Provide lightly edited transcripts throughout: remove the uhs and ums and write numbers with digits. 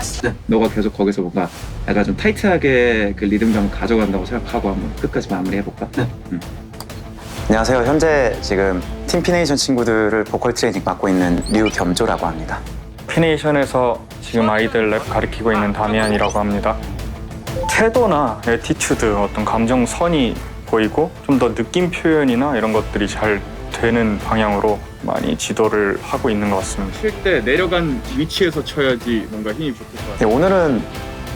알았어. 너가 계속 거기서 뭔가 약간 좀 타이트하게 그 리듬감을 가져간다고 생각하고 한번 끝까지 마무리해볼까? 안녕하세요. 현재 지금 팀피네이션 친구들을 보컬 트레이닝 받고 있는 류겸조라고 합니다. 피네이션에서 지금 아이들 랩 가르치고 있는 다미안이라고 합니다. 태도나 애티튜드, 어떤 감정선이 보이고 좀 더 느낌 표현이나 이런 것들이 잘 되는 방향으로 많이 지도를 하고 있는 것 같습니다. 칠 때 내려간 위치에서 쳐야지 뭔가 힘이 붙을 것 같아요. 네, 오늘은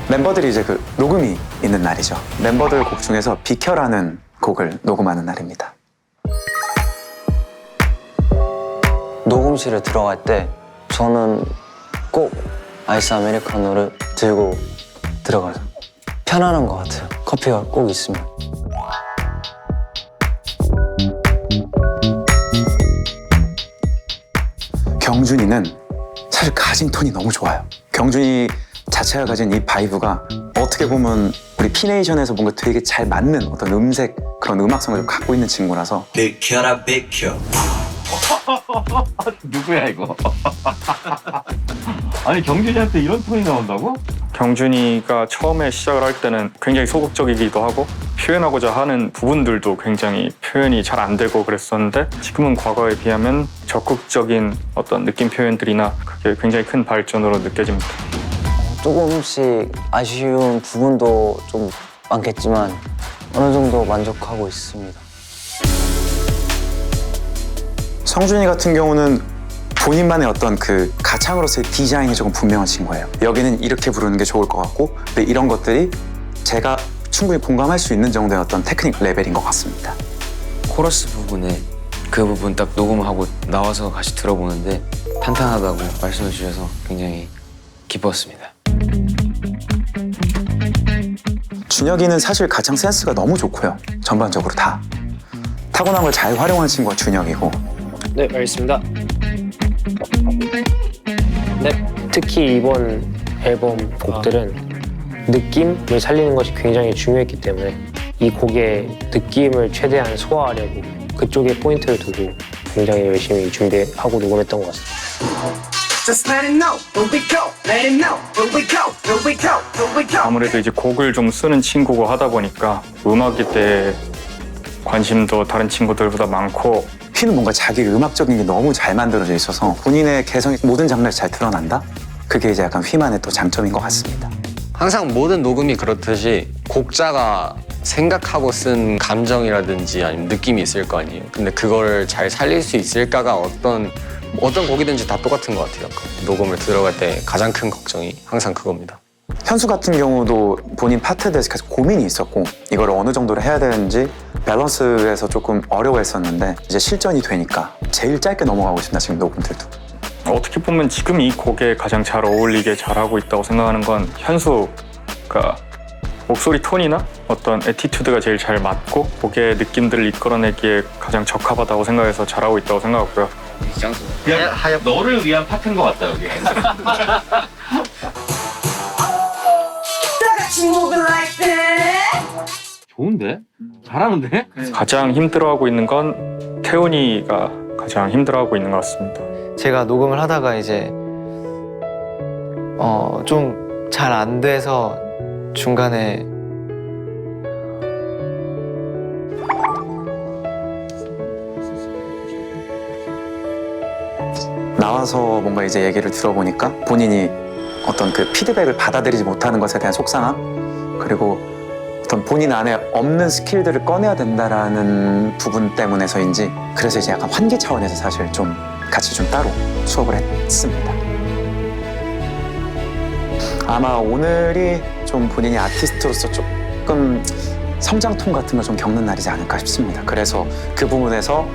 멤버들이 이제 그 녹음이 있는 날이죠. 멤버들 곡 중에서 비켜라는 곡을 녹음하는 날입니다. 녹음실에 들어갈 때 저는 꼭 아이스 아메리카노를 들고 들어가요. 편안한 것 같아요. 커피가 꼭 있으면. 경준이는 사실 가진 톤이 너무 좋아요. 경준이 자체가 가진 이 바이브가 어떻게 보면 우리 피네이션에서 뭔가 되게 잘 맞는 어떤 음색, 그런 음악성을 좀 갖고 있는 친구라서 비켜라 비켜. 누구야 이거? 아니 경준이한테 이런 톤이 나온다고? 경준이가 처음에 시작을 할 때는 굉장히 소극적이기도 하고 표현하고자 하는 부분들도 굉장히 표현이 잘 안 되고 그랬었는데 지금은 과거에 비하면 적극적인 어떤 느낌 표현들이나 그게 굉장히 큰 발전으로 느껴집니다. 조금씩 아쉬운 부분도 좀 많겠지만 어느 정도 만족하고 있습니다. 성준이 같은 경우는 본인만의 어떤 그 가창으로서의 디자인이 조금 분명한 친구예요. 여기는 이렇게 부르는 게 좋을 것 같고, 근데 이런 것들이 제가 충분히 공감할 수 있는 정도의 어떤 테크닉 레벨인 것 같습니다. 코러스 부분에 그 부분 딱 녹음하고 나와서 다시 들어보는데 탄탄하다고 말씀해 주셔서 굉장히 기뻤습니다. 준혁이는 사실 가창 센스가 너무 좋고요. 전반적으로 다. 타고난 걸 잘 활용하는 친구가 준혁이고. 네, 알겠습니다. 네, 특히 이번 앨범 곡들은 느낌을 살리는 것이 굉장히 중요했기 때문에 이 곡의 느낌을 최대한 소화하려고 그쪽에 포인트를 두고 굉장히 열심히 준비하고 녹음했던 것 같습니다. 아무래도 이제 곡을 좀 쓰는 친구고 하다 보니까 음악에 대해 관심도 다른 친구들보다 많고 휘는 뭔가 자기 음악적인 게 너무 잘 만들어져 있어서 본인의 개성이 모든 장르에서 잘 드러난다? 그게 이제 약간 휘만의 또 장점인 것 같습니다. 항상 모든 녹음이 그렇듯이 곡자가 생각하고 쓴 감정이라든지 아니면 느낌이 있을 거 아니에요. 근데 그걸 잘 살릴 수 있을까가 어떤 곡이든지 다 똑같은 것 같아요. 녹음을 들어갈 때 가장 큰 걱정이 항상 그겁니다. 현수 같은 경우도 본인 파트에 대해서 계속 고민이 있었고 이걸 어느 정도로 해야 되는지 밸런스에서 조금 어려워했었는데 이제 실전이 되니까 제일 짧게 넘어가고 있습니다. 지금 녹음들도. 어떻게 보면 지금 이 곡에 가장 잘 어울리게 잘하고 있다고 생각하는 건 현수가 목소리 톤이나 어떤 애티튜드가 제일 잘 맞고 곡의 느낌들을 이끌어내기에 가장 적합하다고 생각해서 잘하고 있다고 생각하고요. 그냥 너를 위한 파트인 것 같다 여기. 좋은데? 잘하는데? 가장 힘들어하고 있는 건 태훈이가 가장 힘들어하고 있는 것 같습니다. 제가 녹음을 하다가 이제 좀 잘 안 돼서 중간에 나와서 뭔가 이제 얘기를 들어보니까 본인이 어떤 그 피드백을 받아들이지 못하는 것에 대한 속상함 그리고 어떤 본인 안에 없는 스킬들을 꺼내야 된다라는 부분 때문에서인지 그래서 이제 약간 환기 차원에서 사실 좀 같이 좀 따로 수업을 했습니다. 아마 오늘이 좀 본인이 아티스트로서 조금 성장통 같은 걸 좀 겪는 날이지 않을까 싶습니다. 그래서 그 부분에서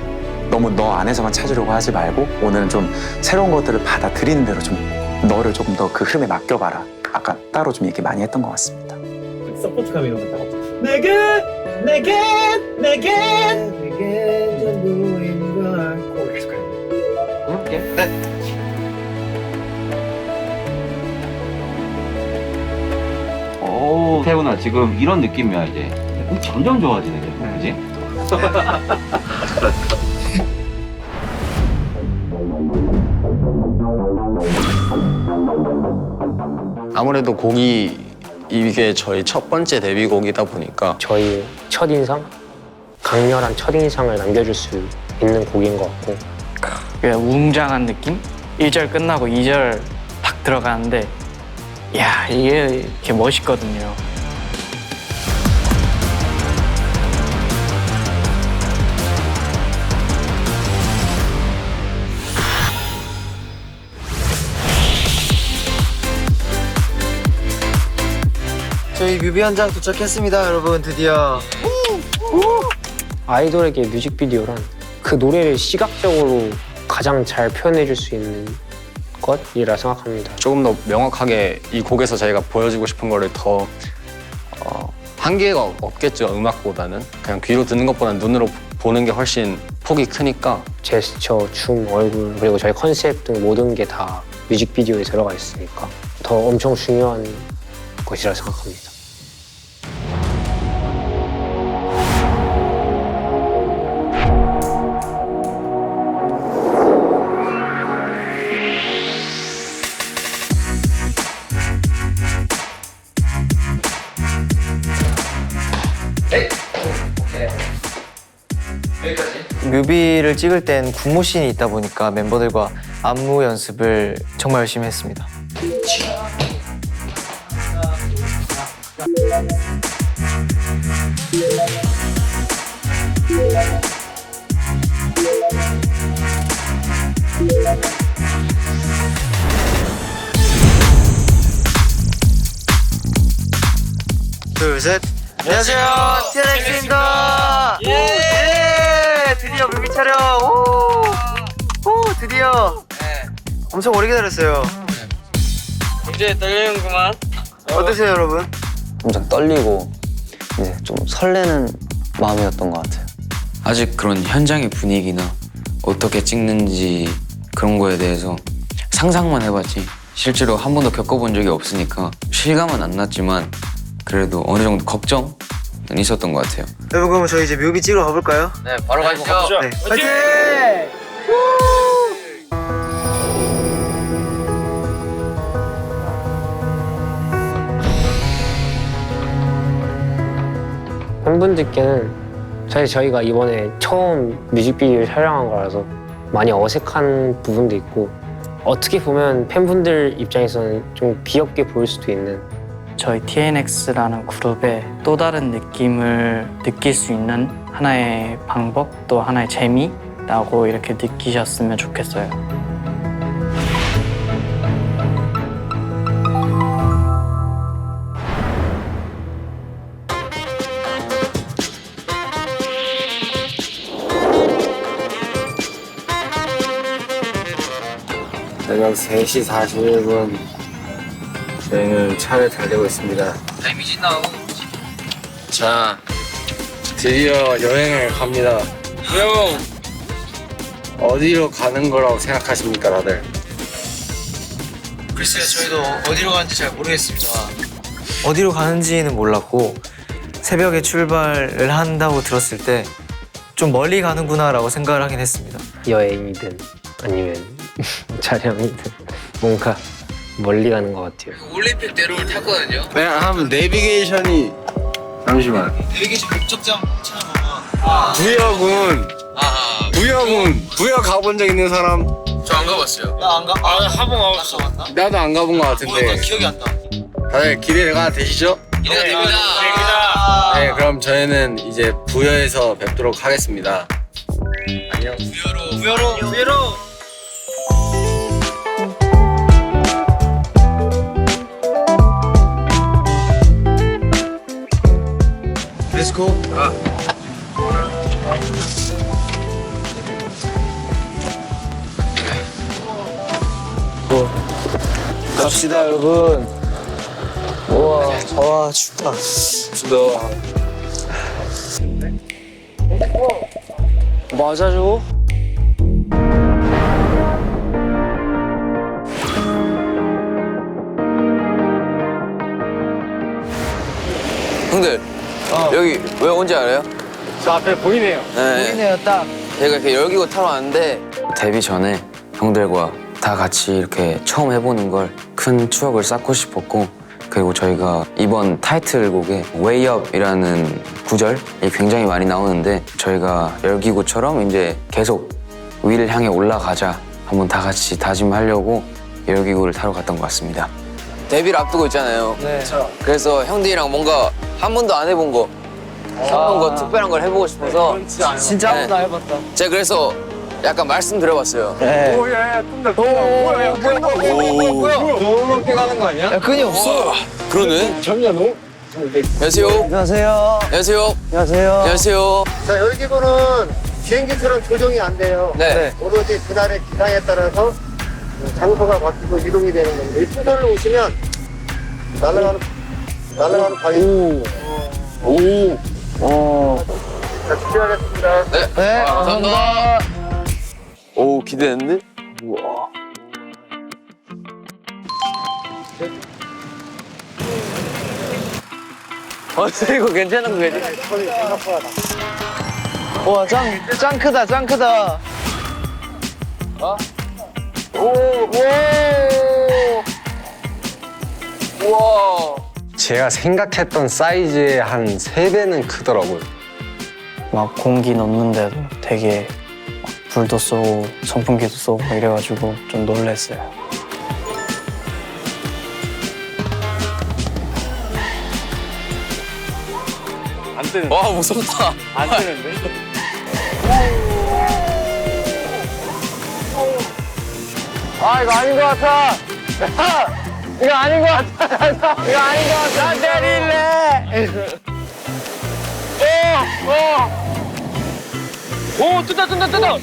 너무 너 안에서만 찾으려고 하지 말고 오늘은 좀 새로운 것들을 받아들이는 대로 좀 너를 조금 더 그 흐름에 맡겨봐라. 아까 따로 좀 얘기 많이 했던 것 같습니다. 서포트감 이런 거 다. 내겐 전부인 걸. 계속 가요. 그럴게. 네. 오 태훈아 지금 이런 느낌이야 이제. 점점 좋아지네 그지? 아무래도 곡이 이게 저희 첫 번째 데뷔곡이다 보니까 저희 첫인상, 강렬한 첫인상을 남겨줄 수 있는 곡인 것 같고 웅장한 느낌? 1절 끝나고 2절 딱 들어가는데 이야 이게 이렇게 멋있거든요. 저희 뮤비 현장 도착했습니다, 여러분. 드디어. 아이돌에게 뮤직비디오란 그 노래를 시각적으로 가장 잘 표현해줄 수 있는 것이라 생각합니다. 조금 더 명확하게 이 곡에서 저희가 보여주고 싶은 거를 더 한계가 없겠죠. 음악보다는 그냥 귀로 듣는 것보다는 눈으로 보는 게 훨씬 폭이 크니까. 제스처, 춤, 얼굴 그리고 저희 컨셉 등 모든 게 다 뮤직비디오에 들어가 있으니까 더 엄청 중요한 것이라 생각합니다. 뮤비를 찍을 땐 군무씬이 있다 보니까 멤버들과 안무 연습을 정말 열심히 했습니다. 둘, 셋. 안녕하세요, TNX입니다. 드디어 뮤비 촬영. 오, 드디어. 엄청 오래 기다렸어요. 이제 떨리는구만. 어떠세요, 여러분? 엄청 떨리고 이제 좀 설레는 마음이었던 것 같아요. 아직 그런 현장의 분위기나 어떻게 찍는지 그런 거에 대해서 상상만 해봤지 실제로 한 번도 겪어본 적이 없으니까 실감은 안 났지만 그래도 어느 정도 걱정은 있었던 것 같아요. 여러분, 그럼 저희 이제 뮤비 찍으러 가볼까요? 네, 바로 가시죠. 네, 화이팅! 팬분들께는 사실 저희가 이번에 처음 뮤직비디오를 촬영한 거라서 많이 어색한 부분도 있고 어떻게 보면 팬분들 입장에서는 좀 귀엽게 보일 수도 있는 저희 TNX라는 그룹의 또 다른 느낌을 느낄 수 있는 하나의 방법 또 하나의 재미라고 이렇게 느끼셨으면 좋겠어요. 저녁 3시 41분 저희는 차를 달리고 있습니다. 데미지 나오고. 자, 드디어 여행을 갑니다. 형, 어디로 가는 거라고 생각하십니까, 다들? 글쎄요, 저희도 어디로 가는지 잘 모르겠습니다. 어디로 가는지는 몰랐고 새벽에 출발을 한다고 들었을 때 좀 멀리 가는구나 라고 생각을 하긴 했습니다. 여행이든 아니면 촬영이든 뭔가 멀리 가는 것 같아요. 올림픽 대로를 탔거든요. 네, 한번 내비게이션이 잠시만. 내비게이션 목적지만 찾아보면 부여 가본 적 있는 사람? 저 안 가봤어요. 나 안 가. 한 번 가봤어. 나도 안 가본 것 같은데. 기억이 안 나. 다들 기대가 되시죠? 기대가 됩니다. 네, 그럼 저희는 이제 부여에서 뵙도록 하겠습니다. 안녕. 부여로. 렛츠고. 갑시다, 여러분. 우와, 춥다. 맞아줘. 형들 여기 왜 온지 알아요? 저 앞에 보이네요. 네. 보이네요, 딱. 제가 이렇게 열기구 타러 왔는데 데뷔 전에 형들과 다 같이 이렇게 처음 해보는 걸 큰 추억을 쌓고 싶었고, 그리고 저희가 이번 타이틀곡에 Way Up이라는 구절이 굉장히 많이 나오는데 저희가 열기구처럼 이제 계속 위를 향해 올라가자 한번 다 같이 다짐하려고 열기구를 타러 갔던 것 같습니다. 데뷔를 앞두고 있잖아요. 네. 그래서 형들이랑 뭔가 한 번도 안 해본 거, 한번 거 특별한 걸 해보고 싶어서 진짜 한 번도 안 해봤다. 제가 그래서 약간 말씀드려봤어요. 네. 오야야 뜬다. 뭐야? 너무 높게 가는 거 아니야? 야, 끈이 없어. 그러네. 전혀 너무. 안녕하세요. 안녕하세요. 안녕하세요. 안녕하세요. 안녕하세요. 자, 열기구는 비행기처럼 조정이 안 돼요. 네. 오로지 그날의 기상에 따라서 장소가 바뀌고 이동이 되는 겁니다. 이 풍선을 오시면 날아가는 방향. 자, 준비하겠습니다. 네. 감사합니다. 오, 기대되는데? 우와. 이거 괜찮은 거 같아. 와, 짱 크다, 짱 크다. 우와. 제가 생각했던 사이즈의 한 3배는 크더라고요. 막 공기 넣는데도 되게 막 불도 쏘고 선풍기도 쏘고 막 이래가지고 좀 놀랐어요. 와, 무섭다. 안 뜨는데? 아, 이거 아닌 것 같아. 이거 아닌 것 같아. 이거 아닌 것 같아. 나 때릴래. 오, 뜬다. 오, 뜬다.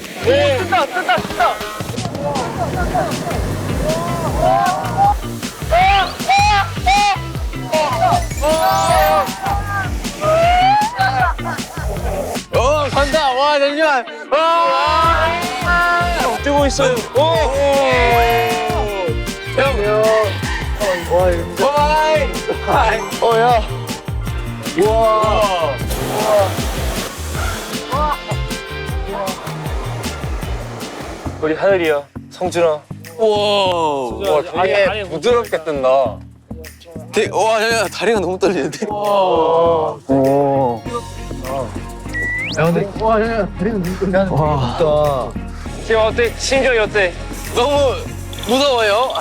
간다. 와, 잠시만. 뜨고 있어요. 야. 우와. 우리 하늘이야, 성준아. 우와. 되게 부드럽게 뜬다. 와, 야, 다리가 너무 떨리는데? 지금 어때? 심정이 어때? 너무 무서워요.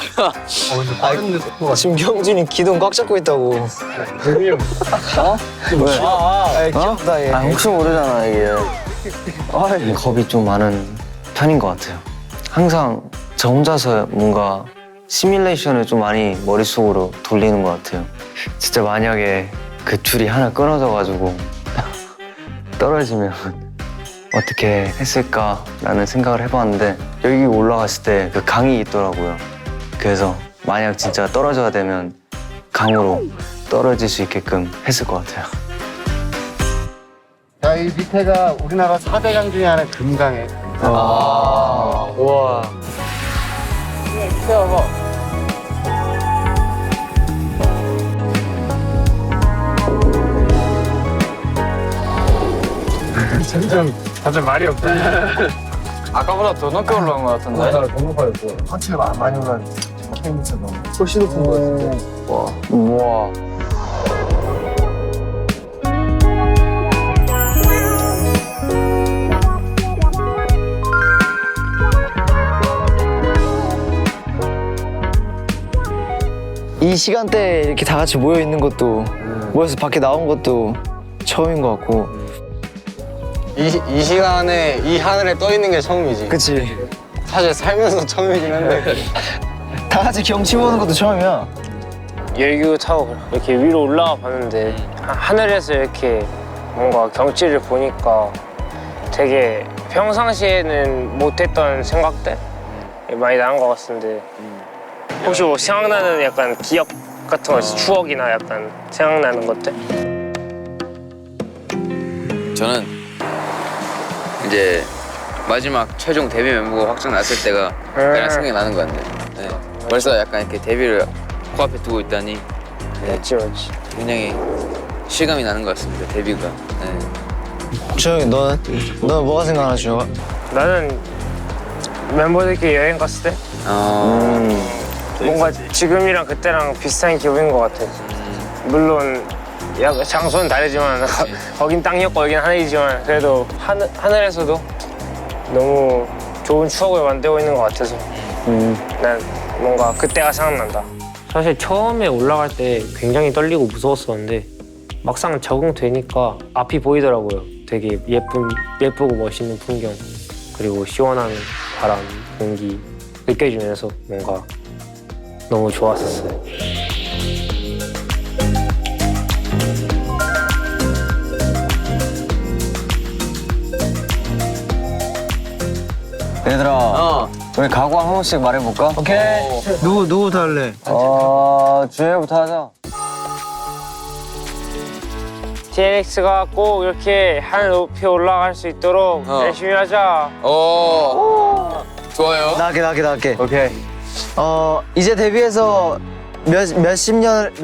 지금 경준이 기둥 꽉 잡고 있다고. 귀엽다, 얘. 혹시 모르잖아 이게. 겁이 좀 많은 편인 것 같아요. 항상 저 혼자서 뭔가 시뮬레이션을 좀 많이 머릿속으로 돌리는 것 같아요. 진짜 만약에 그 줄이 하나 끊어져가지고 떨어지면 어떻게 했을까라는 생각을 해봤는데 여기 올라갔을 때 그 강이 있더라고요. 그래서 만약 진짜 떨어져야 되면 강으로 떨어질 수 있게끔 했을 것 같아요. 자, 이 밑에가 우리나라 4대강 중에 하나 금강이에요. 우와. 다들 말이 없다. 아까보다 더 높게 올라온 것 같은데? 너무 높아졌어. 하체가 많이 올라왔어. 훨씬 높은 것 같은데. 우와. 이 시간대에 이렇게 다 같이 모여 있는 것도, 모여서 밖에 나온 것도 처음인 것 같고. 이 시간에 이 하늘에 떠 있는 게 처음이지. 그치. 사실 살면서 처음이긴 한데. 다 같이 경치 보는 것도 처음이야. 열기구 타고 이렇게 위로 올라가 봤는데 하늘에서 이렇게 뭔가 경치를 보니까 되게 평상시에는 못했던 생각들 많이 나는 것 같은데 혹시 뭐 생각나는 약간 기억 같은 거 있어? 추억이나 약간 생각나는 것들? 저는 이제 마지막 최종 데뷔 멤버가 확정 났을 때가 가장 생각이 나는 것 같네요. 네. 벌써 약간 이렇게 데뷔를 코앞에 두고 있다니 맞지. 굉장히 실감이 나는 것 같습니다. 데뷔가. 네. 주영이, 너는 뭐가 생각나, 주영아? 나는 멤버들끼리 여행 갔을 때 뭔가 지금이랑 그때랑 비슷한 기분인 것 같아. 물론 장소는 다르지만 거긴 땅이었고 여긴 하늘이지만 그래도 하늘에서도 너무 좋은 추억을 만들고 있는 것 같아서 난 뭔가 그때가 생각난다. 사실 처음에 올라갈 때 굉장히 떨리고 무서웠었는데 막상 적응되니까 앞이 보이더라고요. 되게 예쁘고 멋있는 풍경 그리고 시원한 바람, 공기 느껴지면서 뭔가 너무 좋았었어요. 얘들아, 우리 각오 한 번씩 말해볼까? 오케이. 누구부터 할래? 주혜부터 하자. TNX가 꼭 이렇게 하늘 높이 올라갈 수 있도록 열심히 하자. 좋아요. 나갈게. 오케이. 이제 데뷔해서 몇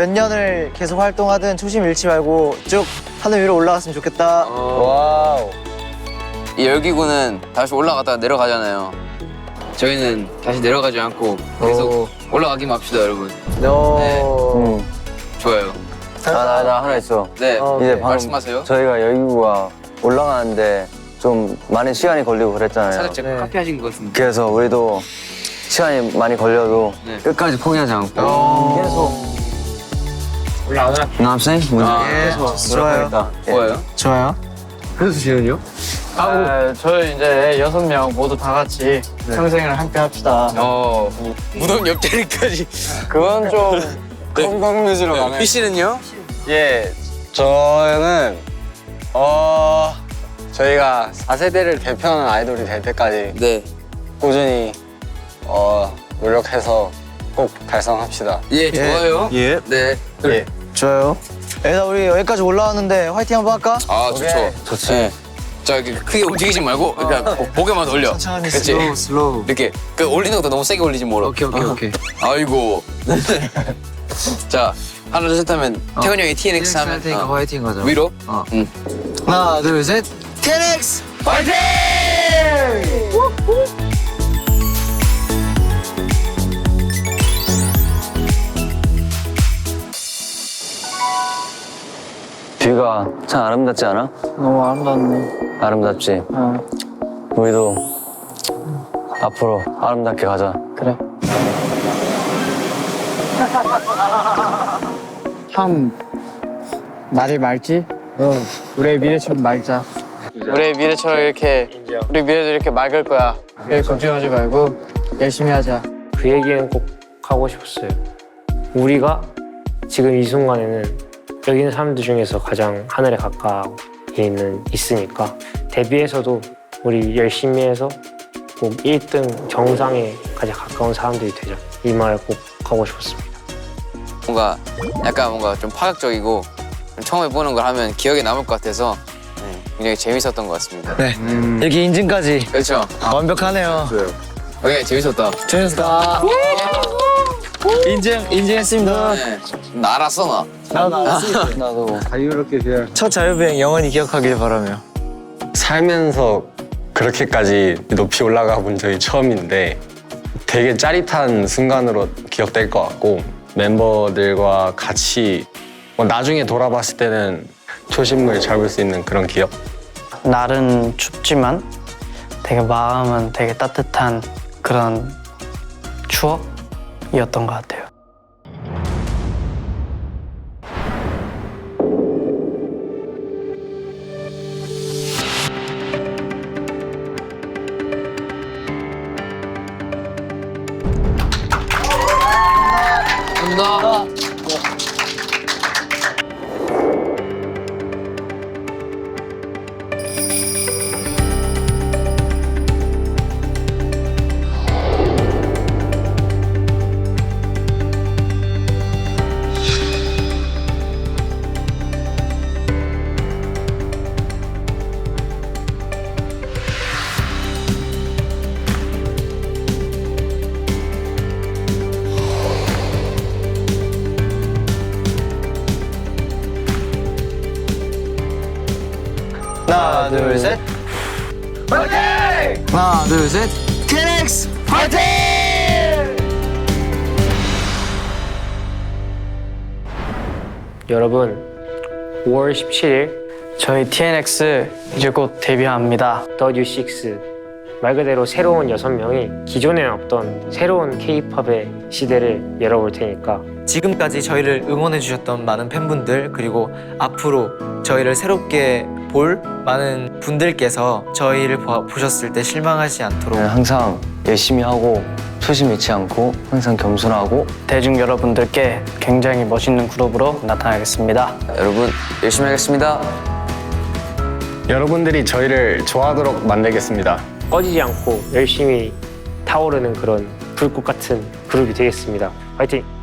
년을 계속 활동하든 초심 잃지 말고 쭉 하늘 위로 올라갔으면 좋겠다. 와우. 이 열기구는 다시 올라갔다가 내려가잖아요. 저희는 다시 내려가지 않고 계속 올라가기만 합시다, 여러분. 좋아요. 나 하나 있어. 네, 이제 방금 말씀하세요. 저희가 열기구가 올라가는데 좀 많은 시간이 걸리고 그랬잖아요. 살짝 제가 카피 하신 것 같은데. 그래서 우리도 시간이 많이 걸려도 네. 끝까지 포기하지 않고 계속 올라가자. 남생 좋아요. 좋아요. 그래서 지은이요? 저희 이제 6명 모두 다 같이 평생을 함께 합시다. 무덤 옆자리까지. 그건 좀 건강뮤즈로 가네. 피 씨는요? 예, 저는 저희가 4세대를 대표하는 아이돌이 될 때까지 네. 꾸준히 노력해서 꼭 달성합시다. 예, 좋아요. 예. 네. 예. 좋아요. 일단 우리 여기까지 올라왔는데 화이팅 한번 할까? 아, 좋죠. 좋지. 네. 자, 이렇게 크게 움직이지 말고 그러니까 고개만 돌려. 천천히 그치? 슬로우. 이렇게 그 올리는 것도 너무 세게 올리지 말고. 오케이. 아이고. 자, 하나 둘 셋 하면 태훈이 형이 TNX 하면 화이팅 가자. 위로. 하나, 둘, 셋. TNX 화이팅! 뷰가 참 아름답지 않아? 너무 아름답네. 아름답지. 우리도 앞으로 아름답게 가자. 그래. 형 말을 말지? 우리의 미래처럼 말자. 우리의 미래처럼 이렇게 우리 미래도 이렇게 맑을 거야. 일 걱정하지 말고 열심히 하자. 그 얘기는 꼭 하고 싶었어요. 우리가 지금 이 순간에는 여기 있는 사람들 중에서 가장 하늘에 가까이 있으니까 데뷔해서도 우리 열심히 해서 꼭 1등 정상에까지 가까운 사람들이 되자. 이 말을 꼭 하고 싶었습니다. 뭔가 약간 뭔가 좀 파격적이고 처음 해보는 걸 하면 기억에 남을 것 같아서 굉장히 재밌었던 것 같습니다. 네. 이렇게 인증까지 그렇죠. 완벽하네요. 오케이, 재밌었다. 재밌었다. 인증했습니다. 네. 나 알았어, 나. 나도. 첫 자유비행 영원히 기억하길 바라며. 살면서 그렇게까지 높이 올라가 본 적이 처음인데 되게 짜릿한 순간으로 기억될 것 같고 멤버들과 같이 나중에 돌아봤을 때는 초심을 잡을 수 있는 그런 기억? 날은 춥지만 되게 마음은 되게 따뜻한 그런 추억이었던 것 같아요. 감사합니다. 하나, 둘, 셋. 화이팅! 하나, 둘, 셋. TNX 화이팅! 여러분 5월 17일 저희 TNX 이제 곧 데뷔합니다. W6 말 그대로 새로운 6명이 기존에 없던 새로운 K-팝의 시대를 열어볼 테니까 지금까지 저희를 응원해 주셨던 많은 팬분들 그리고 앞으로 저희를 새롭게 볼 많은 분들께서 저희를 보셨을 때 실망하지 않도록 항상 열심히 하고 초심 잃지 않고 항상 겸손하고 대중 여러분들께 굉장히 멋있는 그룹으로 나타나겠습니다. 여러분 열심히 하겠습니다. 여러분들이 저희를 좋아하도록 만들겠습니다. 꺼지지 않고 열심히 타오르는 그런 불꽃 같은 그룹이 되겠습니다. 화이팅!